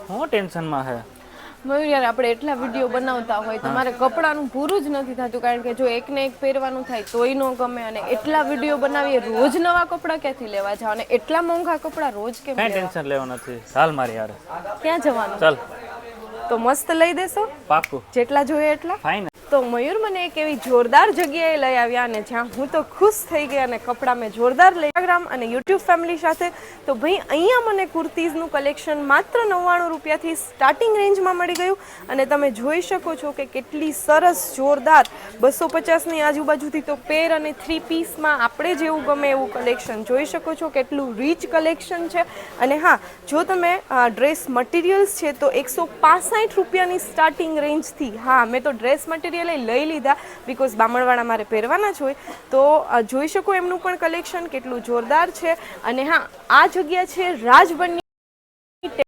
હું ટેન્શનમાં હે મયુર યાર, આપણે એટલા વિડીયો બનાવતા હોય તો મારે કપડાનું પૂરું જ નથી થતું, કારણ કે જો એકને એક પહેરવાનું થાય તોય ન ગમે, અને એટલા વિડીયો બનાવીએ, રોજ નવા કપડાં ક્યાંથી લેવા જાવ, અને એટલા મોંઘા કપડાં રોજ કેમ કઈ લેવા? ટેન્શન લેવા નથી, હાલ મારી યાર. ક્યાં જવાનું? ચાલ તો મસ્ત લઈ દેશો, પાકું, જેટલા જોઈએ એટલા. ફાઇન. તો મયુર મને એક એવી જોરદાર જગ્યાએ લઈ આવ્યા, અને જ્યાં હું તો ખુશ થઈ ગઈ, અને કપડાં મેં જોરદાર લઈ. ઇન્સ્ટાગ્રામ અને યુટ્યુબ ફેમિલી સાથે તો ભાઈ અહીંયા મને કુર્તીઝનું કલેક્શન માત્ર 99 રૂપિયાથી સ્ટાર્ટિંગ રેન્જમાં મળી ગયું, અને તમે જોઈ શકો છો કે કેટલી સરસ જોરદાર 250ની આજુબાજુથી તો પેર અને 3 પીસમાં આપણે જેવું ગમે એવું કલેક્શન જોઈ શકો છો, કેટલું રીચ કલેક્શન છે. અને હા, જો તમે ડ્રેસ મટીરિયલ્સ છે તો 165 રૂપિયાની સ્ટાર્ટિંગ રેન્જથી, હા મેં તો ડ્રેસ મટીરિયલ લઈ લીધા બીકોઝ બામણવાળા મારે પહેરવાના જ હોય, તો જોઈ શકો એમનું પણ કલેક્શન કેટલું જોરદાર છે. અને હા, આ જગ્યા છે રાજબની